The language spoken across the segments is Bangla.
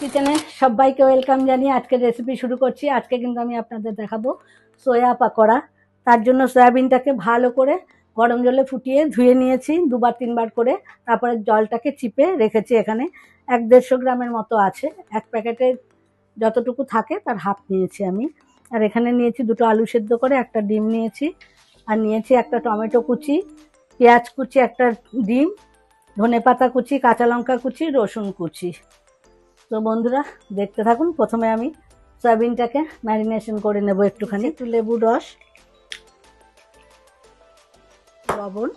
কিচেনে সবাইকে ওয়েলকাম জানিয়ে আজকের রেসিপি শুরু করছি। আজকে কিন্তু আমি আপনাদের দেখাবো সোয়া পাকোড়া। তার জন্য সয়াবিনটাকে ভালো করে গরম জলে ফুটিয়ে ধুয়ে নিয়েছি 2-3 বার করে, তারপরে জলটাকে চিপে রেখেছি। এখানে 1-150 গ্রামের মতো আছে, এক প্যাকেটে যতটুকু থাকে তার হাফ নিয়েছি আমি। আর এখানে নিয়েছি 2টো আলু সেদ্ধ করে, একটা ডিম নিয়েছি, আর নিয়েছি একটা টমেটো কুচি, পেঁয়াজ কুচি, একটা ডিম, ধনেপাতা কুচি, কাঁচা লঙ্কা কুচি, রসুন কুচি। তো বন্ধুরা দেখতে থাকুন। প্রথমে আমি সয়াবিনটাকে ম্যারিনেশন করে নেব একটুখানি। একটু লেবুর রস, লবণ,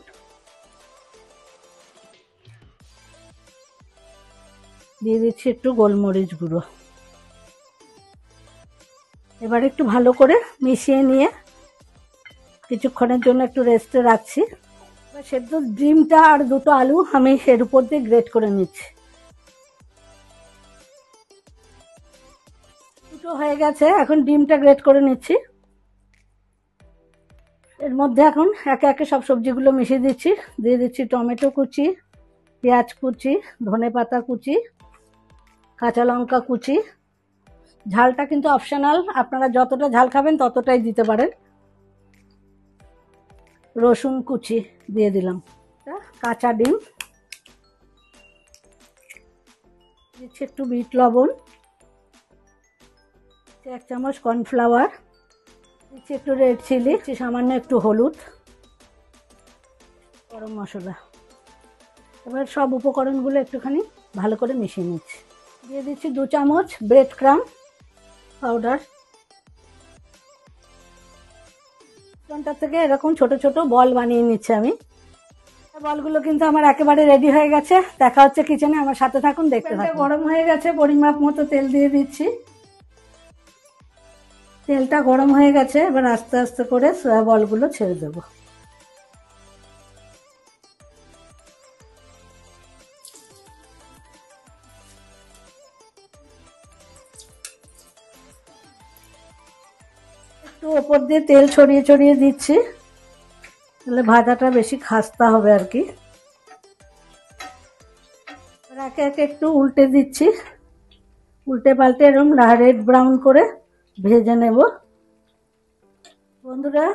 দিয়ে দিচ্ছি একটু গোলমরিচ গুঁড়ো। এবার একটু ভালো করে মিশিয়ে নিয়ে কিছুক্ষণের জন্য একটু রেস্টে রাখছি। সেদ্ধ ডিমটা আর 2টো আলু আমি এর উপর দিয়ে গ্রেট করে নিচ্ছি। দুটো হয়ে গেছে, এখন ডিমটা গ্রেট করে নিচ্ছি। এর মধ্যে এখন একে একে সব সবজিগুলো মিশিয়ে দিচ্ছি। দিয়ে দিচ্ছি টমেটো কুচি, পেঁয়াজ কুচি, ধনেপাতা কুচি, কাঁচা লঙ্কা কুচি। ঝালটা কিন্তু অপশনাল, আপনারা যতটা ঝাল খাবেন ততটাই দিতে পারেন। রসুন কুচি দিয়ে দিলাম, কাঁচা ডিম দিচ্ছি, একটু বিট লবণ, 1 চামচ কর্নফ্লাওয়ার দিচ্ছি, একটু রেড চিলি, সামান্য একটু হলুদ, গরম মশলা। এবার সব উপকরণগুলো একটুখানি ভালো করে মিশিয়ে নিচ্ছি। দিয়ে দিচ্ছি 2 চামচ ব্রেড ক্রাম্ব পাউডার। চিকেনটার থেকে এরকম ছোট ছোট বল বানিয়ে নিচ্ছি আমি। বলগুলো কিন্তু আমার একেবারে রেডি হয়ে গেছে। দেখা হচ্ছে কিচেনে, আমার সাথে থাকুন, দেখতে থাকুন। গরম হয়ে গেছে, পরিমাপ মতো তেল দিয়ে দিচ্ছি। তেলটা গরম হয়ে গেছে, এবার আস্তে আস্তে করে সয়া বলগুলো ছেড়ে দেবো। একটু ওপর দিয়ে তেল ছড়িয়ে ছড়িয়ে দিচ্ছি, তাহলে ভাজাটা বেশি খাস্তা হবে আর কি। একে একে একটু উল্টে দিচ্ছি, উল্টে পাল্টে এরকম রেড ব্রাউন করে ভেজে নেব। বন্ধুরা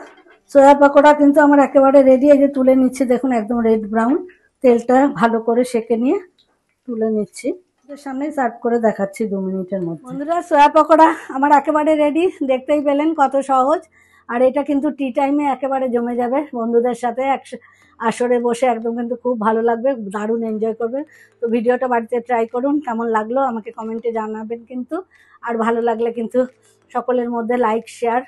সয়া পাকোড়া কিন্তু আমার একেবারে রেডি। এই যে তুলে নিচ্ছি, দেখুন একদম রেড ব্রাউন। তেলটা ভালো করে সেঁকে নিয়ে তুলে নিচ্ছি, সামনে সার্ভ করে দেখাচ্ছি 2 মিনিটের মধ্যে। বন্ধুরা সয়া পাকোড়া আমার একেবারে রেডি, দেখতেই পেলেন কত সহজ। আর এটা কিন্তু টি টাইমে একেবারে জমে যাবে বন্ধুদের সাথে আসরে বসে, একদম কিন্তু খুব ভালো লাগবে, দারুণ এনজয় করবে। তো ভিডিওটা বাড়িতে ট্রাই করুন, কেমন লাগলো আমাকে কমেন্টে জানাবেন কিন্তু। আর ভালো লাগলে কিন্তু সকলের মধ্যে লাইক, শেয়ার,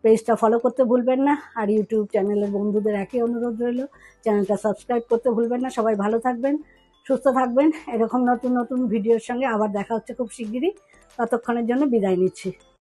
পেজটা ফলো করতে ভুলবেন না। আর ইউটিউব চ্যানেলের বন্ধুদের একই অনুরোধ রইল, চ্যানেলটা সাবস্ক্রাইব করতে ভুলবেন না। সবাই ভালো থাকবেন, সুস্থ থাকবেন। এরকম নতুন নতুন ভিডিওর সঙ্গে আবার দেখা হচ্ছে খুব শিগগিরই। ততক্ষণের জন্য বিদায় নিচ্ছি।